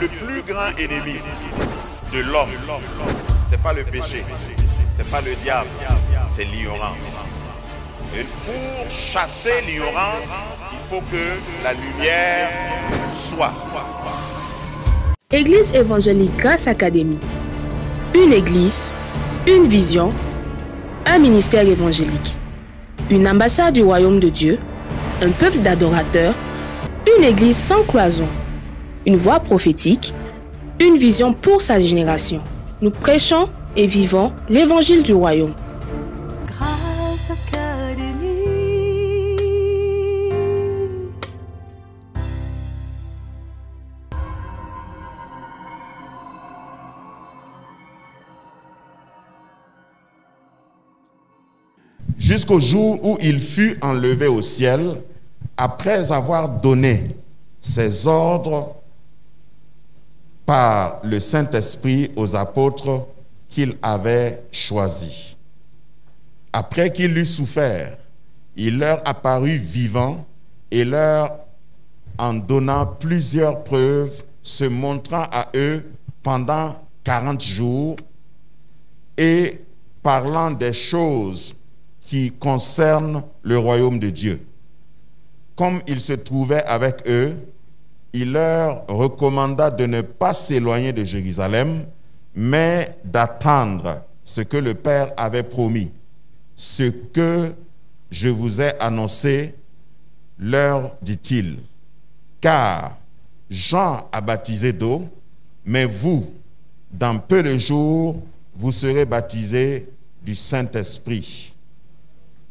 le plus grand ennemi de l'homme, c'est pas le péché, c'est pas le diable, c'est l'ignorance. Et pour chasser l'ignorance, il faut que la lumière soit. Église évangélique Grâce Académie. Une église, une vision, un ministère évangélique. Une ambassade du royaume de Dieu, un peuple d'adorateurs, une église sans cloison, une voix prophétique, une vision pour sa génération. Nous prêchons et vivons l'évangile du royaume. Grâce Académie. Jusqu'au jour où il fut enlevé au ciel, après avoir donné ses ordres par le Saint-Esprit aux apôtres qu'il avait choisis. Après qu'il eut souffert, il leur apparut vivant et leur en donnant plusieurs preuves, se montrant à eux pendant 40 jours et parlant des choses qui concernent le royaume de Dieu. Comme il se trouvait avec eux, il leur recommanda de ne pas s'éloigner de Jérusalem, mais d'attendre ce que le Père avait promis. Ce que je vous ai annoncé, leur dit-il. Car Jean a baptisé d'eau, mais vous, dans peu de jours, vous serez baptisés du Saint-Esprit.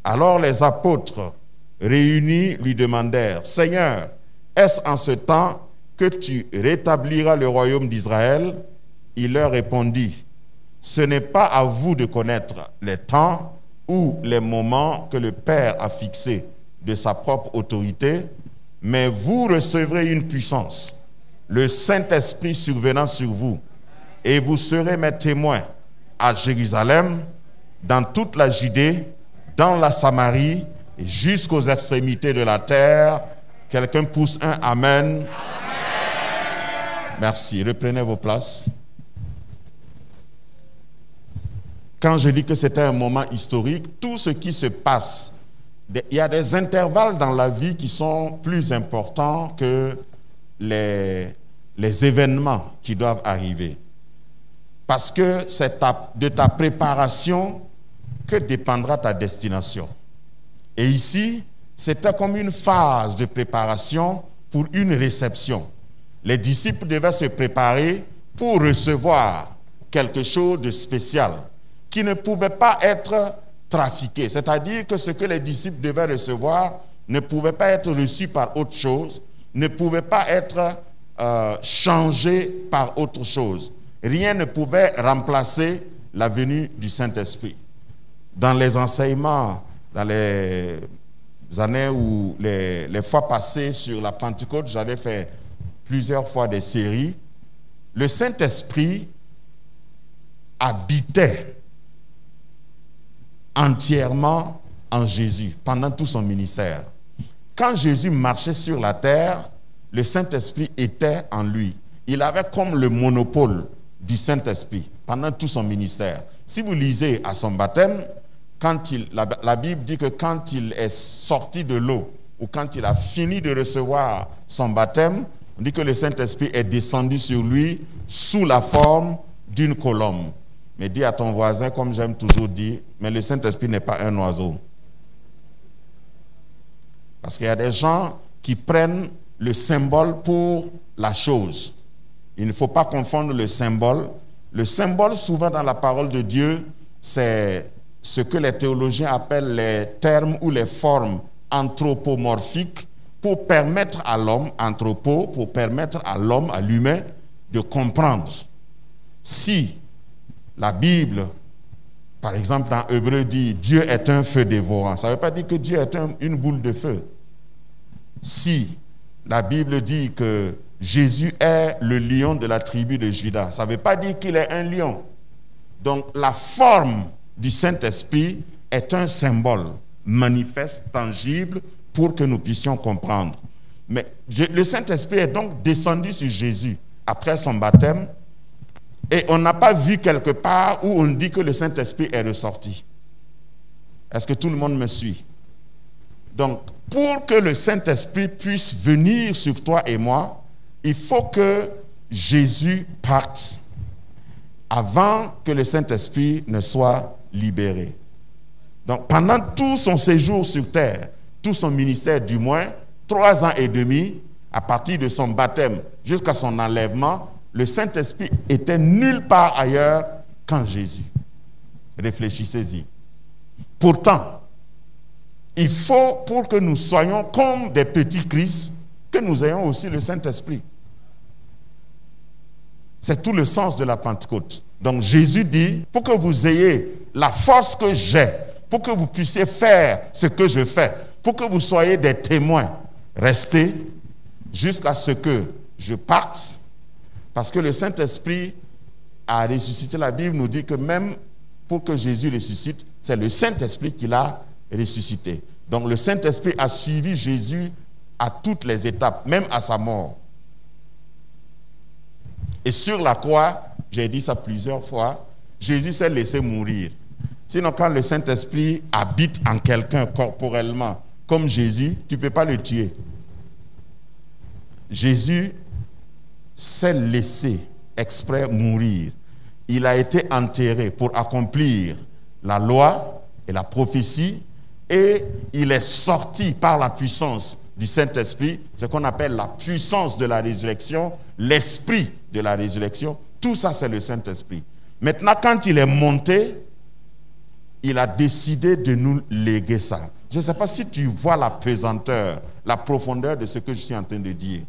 Alors les apôtres réunis lui demandèrent, « Seigneur, est-ce en ce temps que tu rétabliras le royaume d'Israël ?» Il leur répondit, « Ce n'est pas à vous de connaître les temps ou les moments que le Père a fixés de sa propre autorité, mais vous recevrez une puissance, le Saint-Esprit survenant sur vous, et vous serez mes témoins à Jérusalem, dans toute la Judée, dans la Samarie, et jusqu'aux extrémités de la terre. » Quelqu'un pousse un amen. Amen. Merci. Reprenez vos places. Quand je dis que c'était un moment historique, tout ce qui se passe, il y a des intervalles dans la vie qui sont plus importants que les événements qui doivent arriver. Parce que c'est de ta préparation que dépendra ta destination. Et ici, c'était comme une phase de préparation pour une réception. Les disciples devaient se préparer pour recevoir quelque chose de spécial qui ne pouvait pas être trafiqué. C'est-à-dire que ce que les disciples devaient recevoir ne pouvait pas être reçu par autre chose, ne pouvait pas être changé par autre chose. Rien ne pouvait remplacer la venue du Saint-Esprit. Dans les enseignements, dans les années où les fois passées sur la Pentecôte, j'avais fait plusieurs fois des séries. Le Saint-Esprit habitait entièrement en Jésus pendant tout son ministère. Quand Jésus marchait sur la terre, le Saint-Esprit était en lui. Il avait comme le monopole du Saint-Esprit pendant tout son ministère. Si vous lisez à son baptême, la Bible dit que quand il est sorti de l'eau ou quand il a fini de recevoir son baptême, on dit que le Saint-Esprit est descendu sur lui sous la forme d'une colombe. Mais dis à ton voisin, comme j'aime toujours dire, mais le Saint-Esprit n'est pas un oiseau. Parce qu'il y a des gens qui prennent le symbole pour la chose. Il ne faut pas confondre le symbole. Le symbole, souvent dans la parole de Dieu, c'est ce que les théologiens appellent les termes ou les formes anthropomorphiques pour permettre à l'homme, pour permettre à l'homme, à l'humain, de comprendre. Si la Bible, par exemple dans Hébreux, dit Dieu est un feu dévorant, ça ne veut pas dire que Dieu est une boule de feu. Si la Bible dit que Jésus est le lion de la tribu de Juda, ça ne veut pas dire qu'il est un lion. Donc la forme du Saint-Esprit est un symbole manifeste, tangible, pour que nous puissions comprendre. Mais le Saint-Esprit est donc descendu sur Jésus après son baptême, et on n'a pas vu quelque part où on dit que le Saint-Esprit est ressorti. Est-ce que tout le monde me suit? Donc, pour que le Saint-Esprit puisse venir sur toi et moi, il faut que Jésus parte avant que le Saint-Esprit ne soit libéré. Donc, pendant tout son séjour sur terre, tout son ministère du moins, 3 ans et demi, à partir de son baptême jusqu'à son enlèvement, le Saint-Esprit était nulle part ailleurs qu'en Jésus. Réfléchissez-y. Pourtant, il faut, pour que nous soyons comme des petits Christ, que nous ayons aussi le Saint-Esprit. C'est tout le sens de la Pentecôte. Donc Jésus dit, pour que vous ayez la force que j'ai, pour que vous puissiez faire ce que je fais, pour que vous soyez des témoins, restez jusqu'à ce que je parte, parce que le Saint-Esprit a ressuscité. La Bible nous dit que même pour que Jésus ressuscite, c'est le Saint-Esprit qui l'a ressuscité. Donc le Saint-Esprit a suivi Jésus à toutes les étapes, même à sa mort. Et sur la croix, j'ai dit ça plusieurs fois, Jésus s'est laissé mourir. Sinon, quand le Saint-Esprit habite en quelqu'un corporellement, comme Jésus, tu ne peux pas le tuer. Jésus s'est laissé exprès mourir. Il a été enterré pour accomplir la loi et la prophétie, et il est sorti par la puissance du Saint-Esprit, ce qu'on appelle la puissance de la résurrection, l'esprit de la résurrection. Tout ça, c'est le Saint-Esprit. Maintenant, quand il est monté, il a décidé de nous léguer ça. Je ne sais pas si tu vois la pesanteur, la profondeur de ce que je suis en train de dire.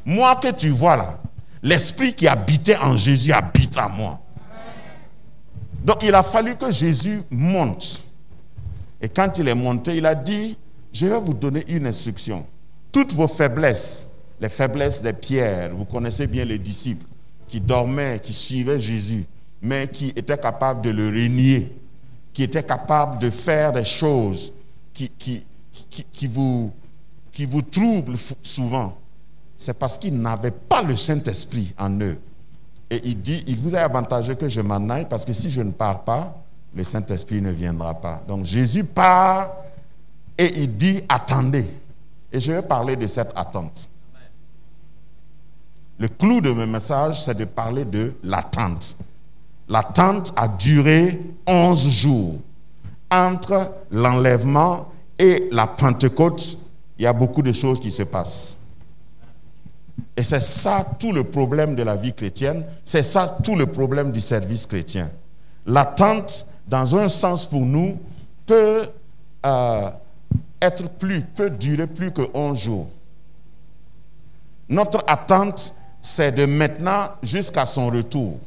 Moi que tu vois là, l'esprit qui habitait en Jésus habite en moi. Donc il a fallu que Jésus monte. Et quand il est monté, il a dit, je vais vous donner une instruction. Toutes vos faiblesses, les faiblesses des pierres, vous connaissez bien les disciples qui dormaient, qui suivaient Jésus, mais qui étaient capables de le renier, qui étaient capables de faire des choses qui vous troublent souvent. C'est parce qu'ils n'avaient pas le Saint-Esprit en eux. Et il dit, il vous est avantageux que je m'en aille, parce que si je ne pars pas, le Saint-Esprit ne viendra pas. Donc Jésus part et il dit, attendez. Et je vais parler de cette attente. Le clou de mon message, c'est de parler de l'attente. L'attente a duré 11 jours. Entre l'enlèvement et la Pentecôte, il y a beaucoup de choses qui se passent. Et c'est ça tout le problème de la vie chrétienne, c'est ça tout le problème du service chrétien. L'attente, dans un sens pour nous, peut durer plus que 11 jours. Notre attente, c'est de maintenant jusqu'à son retour.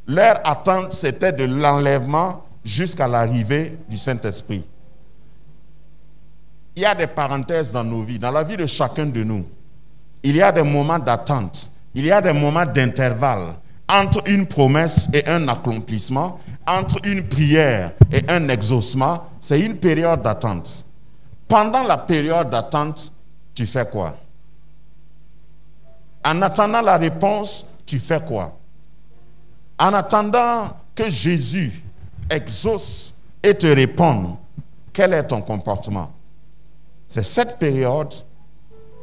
Leur attente, c'était de l'enlèvement jusqu'à l'arrivée du Saint-Esprit. Il y a des parenthèses dans nos vies, dans la vie de chacun de nous. Il y a des moments d'attente, il y a des moments d'intervalle entre une promesse et un accomplissement, entre une prière et un exaucement. C'est une période d'attente. Pendant la période d'attente, tu fais quoi? En attendant la réponse, tu fais quoi? En attendant que Jésus exauce et te réponde, quel est ton comportement? C'est cette période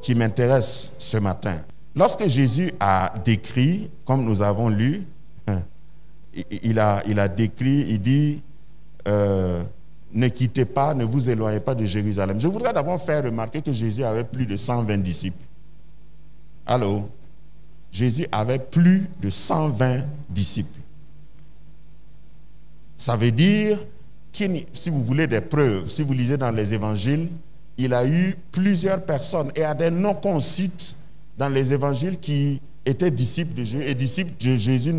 qui m'intéresse ce matin. Lorsque Jésus a décrit, comme nous avons lu, il a décrit, il dit, ne quittez pas, ne vous éloignez pas de Jérusalem. Je voudrais d'abord faire remarquer que Jésus avait plus de 120 disciples. Allô? Jésus avait plus de 120 disciples. Ça veut dire, si vous voulez des preuves, si vous lisez dans les évangiles, il a eu plusieurs personnes, et à des noms qu'on cite dans les évangiles qui étaient disciples de Jésus. Et disciples de Jésus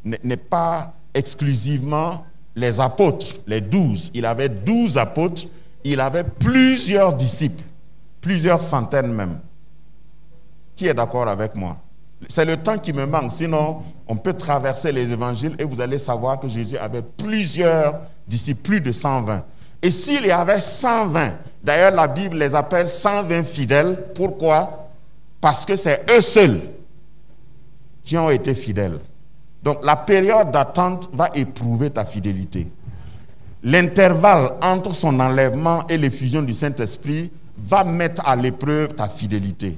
n'est pas exclusivement les apôtres, les 12. Il avait 12 apôtres, il avait plusieurs disciples, plusieurs centaines même. Qui est d'accord avec moi? C'est le temps qui me manque, sinon on peut traverser les évangiles et vous allez savoir que Jésus avait plusieurs disciples, plus de 120. Et s'il y avait 120, d'ailleurs la Bible les appelle 120 fidèles, pourquoi? Parce que c'est eux seuls qui ont été fidèles. Donc la période d'attente va éprouver ta fidélité. L'intervalle entre son enlèvement et l'effusion du Saint-Esprit va mettre à l'épreuve ta fidélité.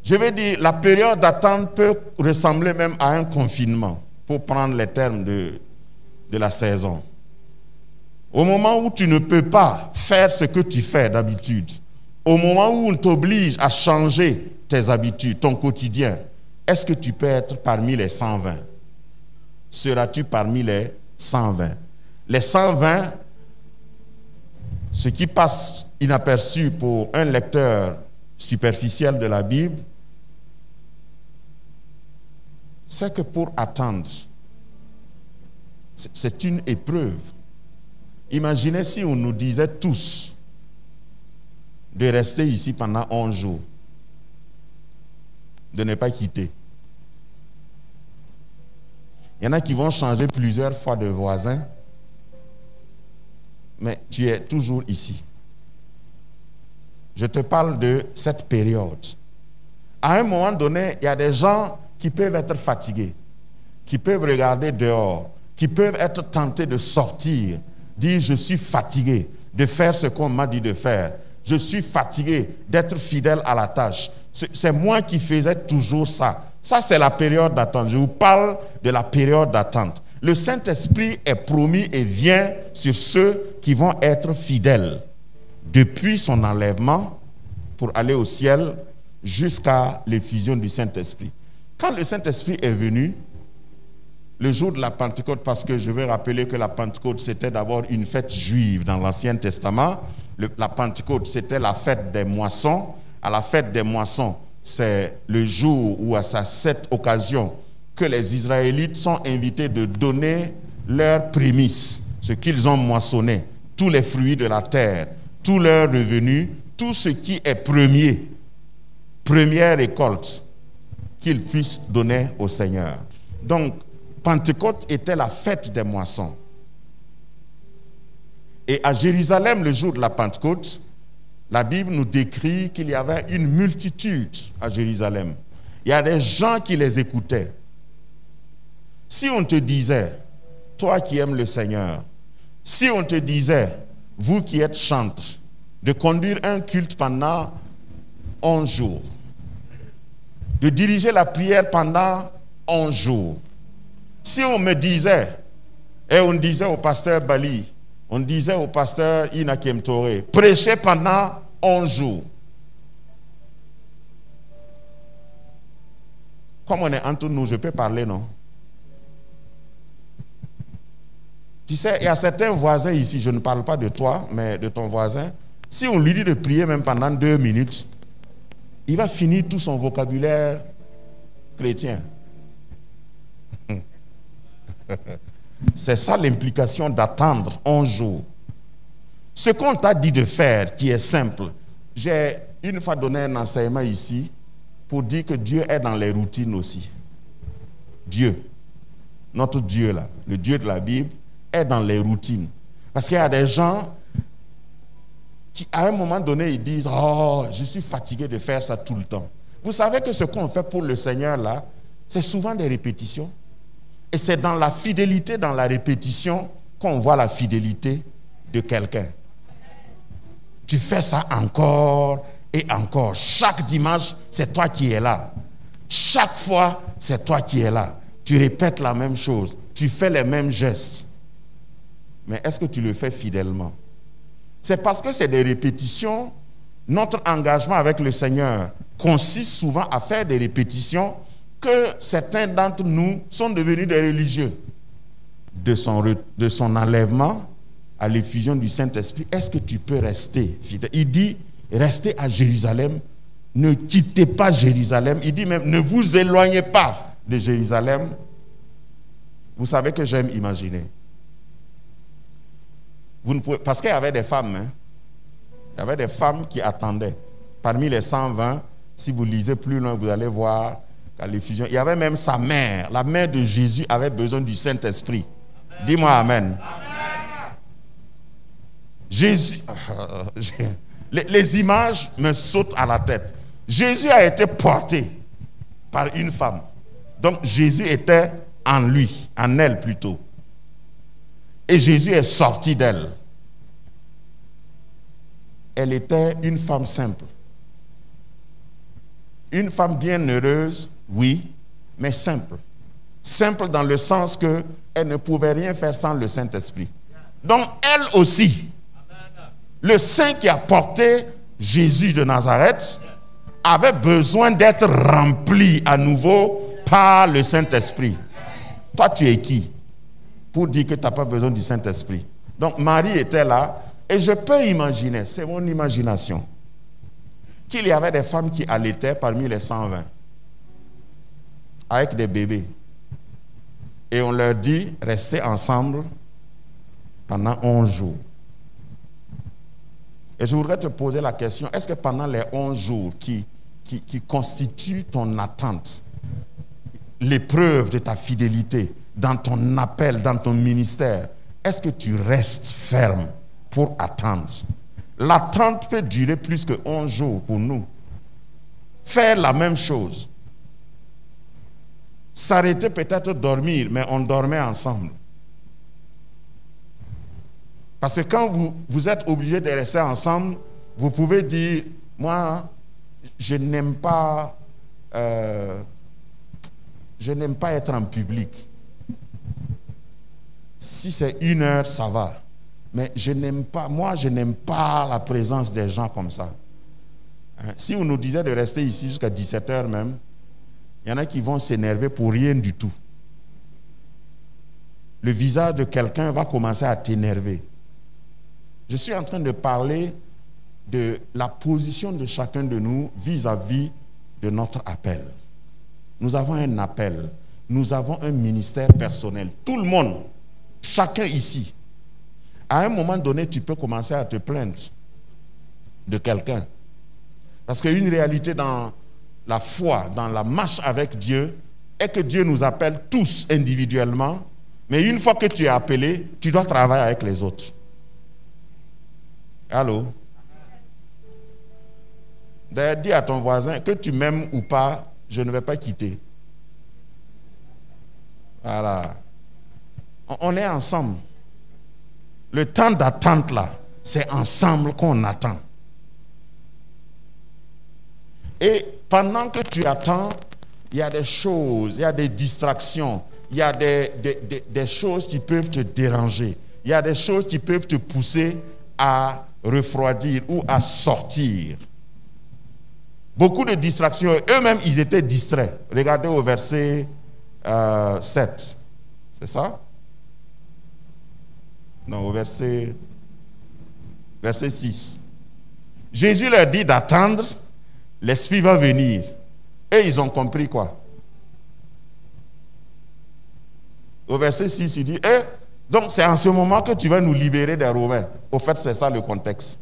Je veux dire, la période d'attente peut ressembler même à un confinement, pour prendre les termes de la saison. Au moment où tu ne peux pas faire ce que tu fais d'habitude, au moment où on t'oblige à changer tes habitudes, ton quotidien, est-ce que tu peux être parmi les 120? Seras-tu parmi les 120? Les 120, ce qui passe inaperçu pour un lecteur superficiel de la Bible, c'est que pour attendre, c'est une épreuve. Imaginez si on nous disait tous de rester ici pendant 11 jours, de ne pas quitter. Il y en a qui vont changer plusieurs fois de voisin, mais tu es toujours ici. Je te parle de cette période. À un moment donné, il y a des gens qui peuvent être fatigués, qui peuvent regarder dehors, qui peuvent être tentés de sortir, dire je suis fatigué de faire ce qu'on m'a dit de faire. Je suis fatigué d'être fidèle à la tâche. C'est moi qui faisais toujours ça. Ça, c'est la période d'attente. Je vous parle de la période d'attente. Le Saint-Esprit est promis et vient sur ceux qui vont être fidèles depuis son enlèvement pour aller au ciel jusqu'à l'effusion du Saint-Esprit. Quand le Saint-Esprit est venu, le jour de la Pentecôte, parce que je veux rappeler que la Pentecôte, c'était d'abord une fête juive dans l'Ancien Testament. La Pentecôte, c'était la fête des moissons. À la fête des moissons, c'est le jour où, à cette occasion, que les Israélites sont invités de donner leurs prémices, ce qu'ils ont moissonné, tous les fruits de la terre, tous leurs revenus, tout ce qui est première récolte, qu'ils puissent donner au Seigneur. Donc, Pentecôte était la fête des moissons. Et à Jérusalem, le jour de la Pentecôte, la Bible nous décrit qu'il y avait une multitude à Jérusalem. Il y a des gens qui les écoutaient. Si on te disait, toi qui aimes le Seigneur, si on te disait, vous qui êtes chantres, de conduire un culte pendant 11 jours, de diriger la prière pendant 11 jours, si on me disait, et on disait au pasteur Bali, on disait au pasteur Inakem Toré, prêchez pendant 11 jours. Comme on est entre nous, je peux parler, non? Tu sais, il y a certains voisins ici, je ne parle pas de toi, mais de ton voisin. Si on lui dit de prier même pendant 2 minutes, il va finir tout son vocabulaire chrétien. C'est ça l'implication d'attendre 11 jours. Ce qu'on t'a dit de faire, qui est simple. J'ai une fois donné un enseignement ici pour dire que Dieu est dans les routines aussi. Dieu, notre Dieu là, le Dieu de la Bible, est dans les routines. Parce qu'il y a des gens qui, à un moment donné, ils disent « Oh, je suis fatigué de faire ça tout le temps. » Vous savez que ce qu'on fait pour le Seigneur là, c'est souvent des répétitions. Et c'est dans la fidélité, dans la répétition, qu'on voit la fidélité de quelqu'un. Tu fais ça encore et encore. Chaque dimanche, c'est toi qui es là. Chaque fois, c'est toi qui es là. Tu répètes la même chose. Tu fais les mêmes gestes. Mais est-ce que tu le fais fidèlement? C'est parce que c'est des répétitions. Notre engagement avec le Seigneur consiste souvent à faire des répétitions que certains d'entre nous sont devenus des religieux. De son enlèvement à l'effusion du Saint-Esprit, est-ce que tu peux rester fidèle? Il dit, restez à Jérusalem, ne quittez pas Jérusalem. Il dit même, ne vous éloignez pas de Jérusalem. Vous savez que j'aime imaginer. Vous ne pouvez, parce qu'il y avait des femmes, hein, il y avait des femmes qui attendaient. Parmi les 120, si vous lisez plus loin, vous allez voir à l'effusion. Il y avait même sa mère. La mère de Jésus avait besoin du Saint-Esprit. Dis-moi amen. Jésus, les images me sautent à la tête. Jésus a été porté par une femme. Donc Jésus était en lui, en elle plutôt. Et Jésus est sorti d'elle. Elle était une femme simple. Une femme bien heureuse, oui, mais simple. Simple dans le sens qu'elle ne pouvait rien faire sans le Saint-Esprit. Donc elle aussi, le Saint qui a porté Jésus de Nazareth avait besoin d'être rempli à nouveau par le Saint-Esprit. Toi, tu es qui pour dire que tu n'as pas besoin du Saint-Esprit? Donc Marie était là et je peux imaginer, c'est mon imagination, qu'il y avait des femmes qui allaitaient parmi les 120 avec des bébés. Et on leur dit, restez ensemble pendant 11 jours. Et je voudrais te poser la question, est-ce que pendant les 11 jours qui constituent ton attente, l'épreuve de ta fidélité, dans ton appel, dans ton ministère, est-ce que tu restes ferme pour attendre? L'attente peut durer plus que 11 jours pour nous. Faire la même chose. S'arrêter peut-être dormir, mais on dormait ensemble. Parce que quand vous êtes obligé de rester ensemble, vous pouvez dire, moi, je n'aime pas être en public. Si c'est 1 heure, ça va. Mais je n'aime pas la présence des gens comme ça. Si on nous disait de rester ici jusqu'à 17 heures même, il y en a qui vont s'énerver pour rien du tout. Le visage de quelqu'un va commencer à t'énerver. Je suis en train de parler de la position de chacun de nous vis-à-vis de notre appel. Nous avons un appel. Nous avons un ministère personnel. Tout le monde, chacun ici, à un moment donné, tu peux commencer à te plaindre de quelqu'un. Parce qu'une réalité dans la foi, dans la marche avec Dieu, est que Dieu nous appelle tous individuellement, mais une fois que tu es appelé, tu dois travailler avec les autres. Allô? D'ailleurs, dis à ton voisin que tu m'aimes ou pas, je ne vais pas quitter. Voilà. On est ensemble. Le temps d'attente là, c'est ensemble qu'on attend. Et pendant que tu attends, il y a des choses, il y a des distractions, il y a des choses qui peuvent te déranger, il y a des choses qui peuvent te pousser à refroidir ou à sortir. Beaucoup de distractions, eux-mêmes ils étaient distraits. Regardez au verset 7, c'est ça? Non, au verset 6. Jésus leur dit d'attendre, l'Esprit va venir. Et ils ont compris quoi? Au verset 6, il dit, donc c'est en ce moment que tu vas nous libérer des Romains. Au fait, c'est ça le contexte.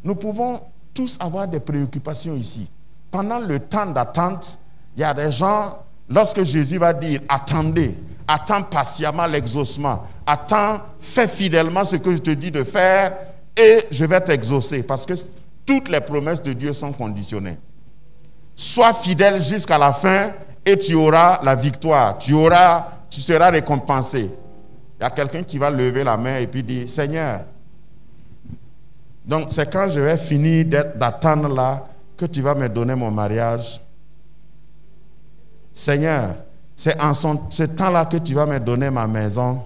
Nous pouvons tous avoir des préoccupations ici. Pendant le temps d'attente, il y a des gens, lorsque Jésus va dire, attendez, attends patiemment l'exaucement, attends, fais fidèlement ce que je te dis de faire et je vais t'exaucer. Parce que toutes les promesses de Dieu sont conditionnées. Sois fidèle jusqu'à la fin et tu auras la victoire. Tu seras récompensé. Il y a quelqu'un qui va lever la main et puis dire, Seigneur, donc c'est quand je vais finir d'attendre là que tu vas me donner mon mariage. Seigneur, c'est en ce temps-là que tu vas me donner ma maison.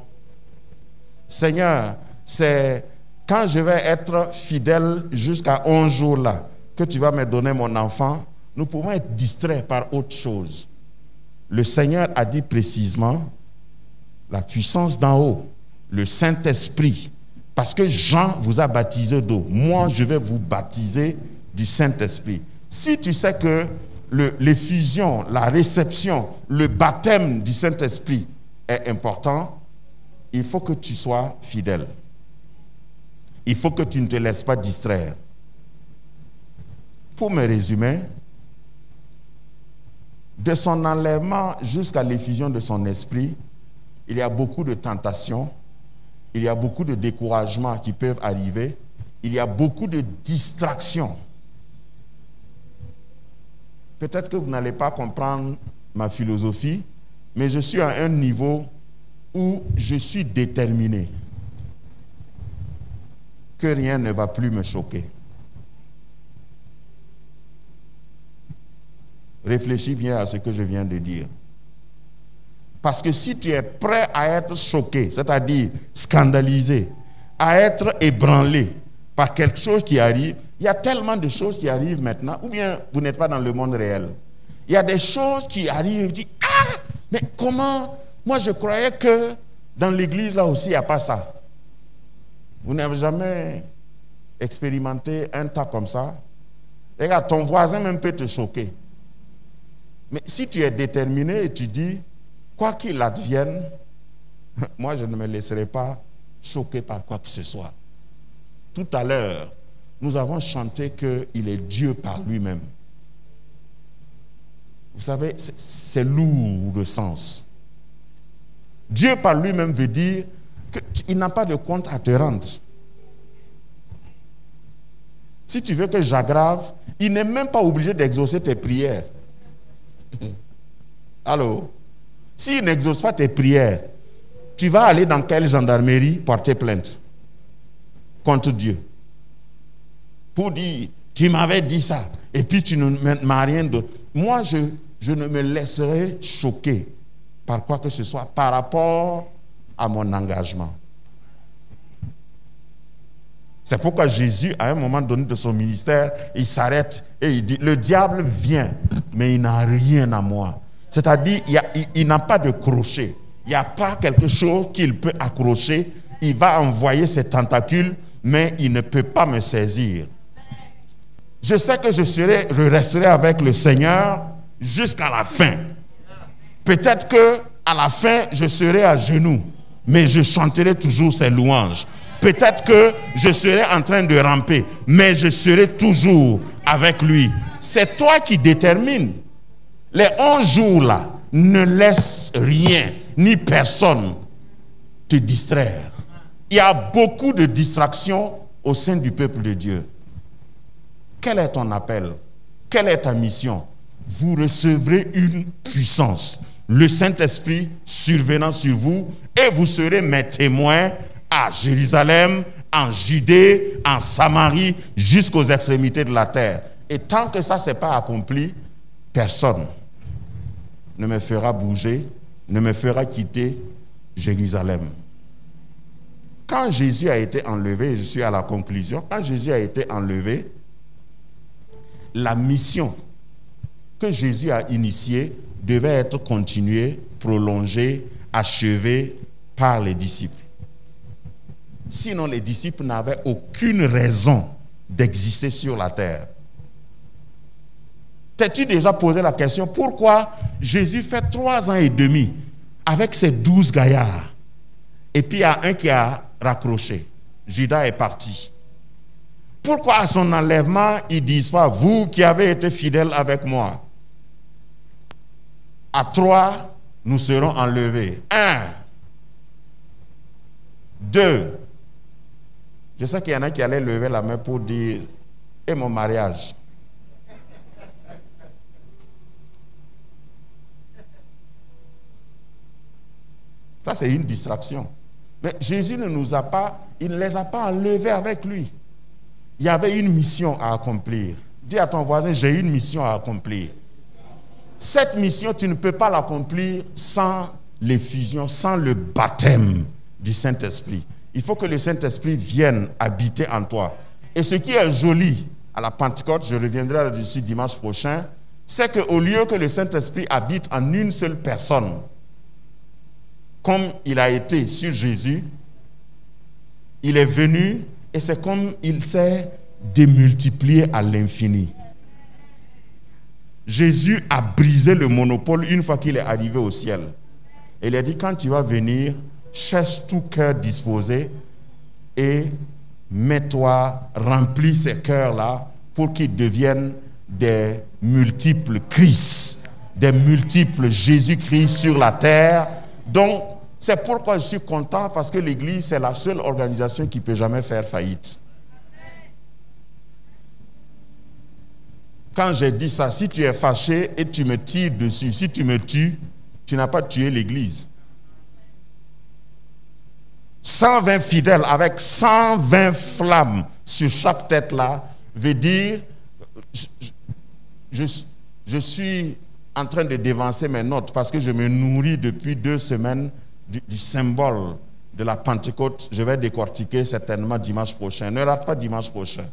Seigneur, c'est quand je vais être fidèle jusqu'à 11 jours là que tu vas me donner mon enfant. Nous pouvons être distraits par autre chose. Le Seigneur a dit précisément la puissance d'en haut, le Saint-Esprit. Parce que Jean vous a baptisé d'eau. Moi, je vais vous baptiser du Saint-Esprit. Si tu sais que l'effusion, la réception, le baptême du Saint-Esprit est important, il faut que tu sois fidèle. Il faut que tu ne te laisses pas distraire. Pour me résumer, de son enlèvement jusqu'à l'effusion de son esprit, il y a beaucoup de tentations, il y a beaucoup de découragements qui peuvent arriver, il y a beaucoup de distractions. peut-être que vous n'allez pas comprendre ma philosophie, mais je suis à un niveau où je suis déterminé que rien ne va plus me choquer. Réfléchis bien à ce que je viens de dire. Parce que si tu es prêt à être choqué, c'est-à-dire scandalisé, à être ébranlé par quelque chose qui arrive, il y a tellement de choses qui arrivent maintenant, ou bien vous n'êtes pas dans le monde réel. Il y a des choses qui arrivent, vous dites, ah, mais comment? Moi je croyais que dans l'église là aussi il n'y a pas ça. Vous n'avez jamais expérimenté un tas comme ça? Regarde, ton voisin même peut te choquer. Mais si tu es déterminé et tu dis, quoi qu'il advienne, moi je ne me laisserai pas choquer par quoi que ce soit. Tout à l'heure, nous avons chanté qu'il est Dieu par lui-même. Vous savez, c'est lourd de sens. Dieu par lui-même veut dire qu'il n'a pas de compte à te rendre. Si tu veux que j'aggrave, il n'est même pas obligé d'exaucer tes prières. Allô? S'il n'exauce pas tes prières, tu vas aller dans quelle gendarmerie porter plainte contre Dieu? Pour dire, tu m'avais dit ça, et puis tu ne m'as rien d'autre. Moi, je ne me laisserai choquer par quoi que ce soit par rapport à mon engagement. C'est pourquoi Jésus, à un moment donné de son ministère, il s'arrête et il dit, le diable vient, mais il n'a rien à moi. C'est-à-dire, il n'a pas de crochet. Il n'y a pas quelque chose qu'il peut accrocher. Il va envoyer ses tentacules, mais il ne peut pas me saisir. Je sais que je resterai avec le Seigneur jusqu'à la fin. Peut-être qu'à la fin, je serai à genoux, mais je chanterai toujours ses louanges. Peut-être que je serai en train de ramper, mais je serai toujours avec lui. C'est toi qui détermines. Les 11 jours là, ne laisse rien, ni personne te distraire. Il y a beaucoup de distractions au sein du peuple de Dieu. Quel est ton appel? Quelle est ta mission? Vous recevrez une puissance. Le Saint-Esprit survenant sur vous, et vous serez mes témoins à Jérusalem, en Judée, en Samarie, jusqu'aux extrémités de la terre. Et tant que ça ne s'est pas accompli, personne ne me fera bouger, ne me fera quitter Jérusalem. Quand Jésus a été enlevé, je suis à la conclusion, quand Jésus a été enlevé, la mission que Jésus a initiée devait être continuée, prolongée, achevée par les disciples. Sinon, les disciples n'avaient aucune raison d'exister sur la terre. T'es-tu déjà posé la question, pourquoi Jésus fait 3 ans et demi avec ses 12 gaillards, et puis il y a un qui a raccroché, Judas est parti. Pourquoi à son enlèvement, ils ne disent pas, vous qui avez été fidèles avec moi, à 3, nous serons enlevés. 1, 2. Je sais qu'il y en a qui allaient lever la main pour dire, et mon mariage? Ça, c'est une distraction. Mais Jésus ne nous a pas, il ne les a pas enlevés avec lui. Il y avait une mission à accomplir. Dis à ton voisin, j'ai une mission à accomplir. Cette mission, tu ne peux pas l'accomplir sans l'effusion, sans le baptême du Saint-Esprit. Il faut que le Saint-Esprit vienne habiter en toi. Et ce qui est joli à la Pentecôte, je reviendrai là-dessus dimanche prochain, c'est qu'au lieu que le Saint-Esprit habite en une seule personne, comme il a été sur Jésus, il est venu et c'est comme il s'est démultiplié à l'infini. Jésus a brisé le monopole une fois qu'il est arrivé au ciel. Il a dit, quand tu vas venir, cherche tout cœur disposé et mets-toi, remplis ces cœurs-là pour qu'ils deviennent des multiples Christ, des multiples Jésus-Christ sur la terre. Donc, c'est pourquoi je suis content, parce que l'Église, c'est la seule organisation qui ne peut jamais faire faillite. quand j'ai dit ça, si tu es fâché et tu me tires dessus, si tu me tues, tu n'as pas tué l'église. 120 fidèles avec 120 flammes sur chaque tête là, veut dire, je suis en train de dévancer mes notes parce que je me nourris depuis 2 semaines du symbole de la Pentecôte. Je vais décortiquer certainement dimanche prochain. Ne rate pas dimanche prochain.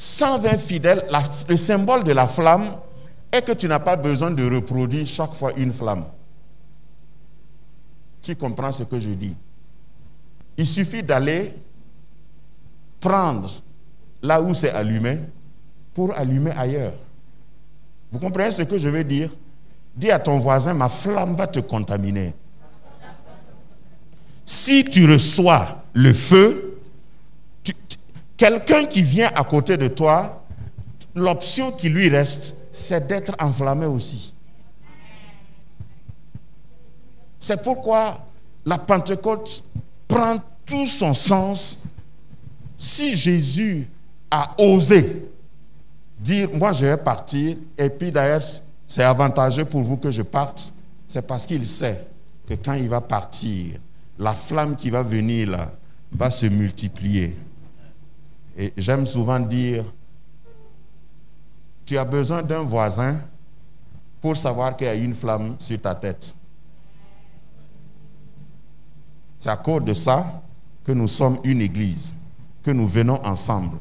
120 fidèles, le symbole de la flamme est que tu n'as pas besoin de reproduire chaque fois une flamme. Qui comprend ce que je dis? Il suffit d'aller prendre là où c'est allumé pour allumer ailleurs. Vous comprenez ce que je veux dire? Dis à ton voisin, ma flamme va te contaminer. Si tu reçois le feu, quelqu'un qui vient à côté de toi, l'option qui lui reste, c'est d'être enflammé aussi. C'est pourquoi la Pentecôte prend tout son sens. Si Jésus a osé dire, moi je vais partir, et puis d'ailleurs c'est avantageux pour vous que je parte, c'est parce qu'il sait que quand il va partir, la flamme qui va venir là va se multiplier. Et j'aime souvent dire, tu as besoin d'un voisin pour savoir qu'il y a une flamme sur ta tête. C'est à cause de ça que nous sommes une église, que nous venons ensemble.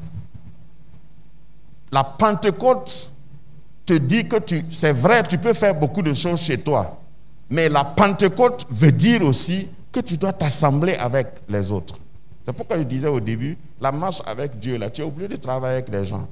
La Pentecôte te dit que c'est vrai, tu peux faire beaucoup de choses chez toi, mais la Pentecôte veut dire aussi que tu dois t'assembler avec les autres. C'est pourquoi je disais au début, la marche avec Dieu, là, tu es obligé de travailler avec les gens.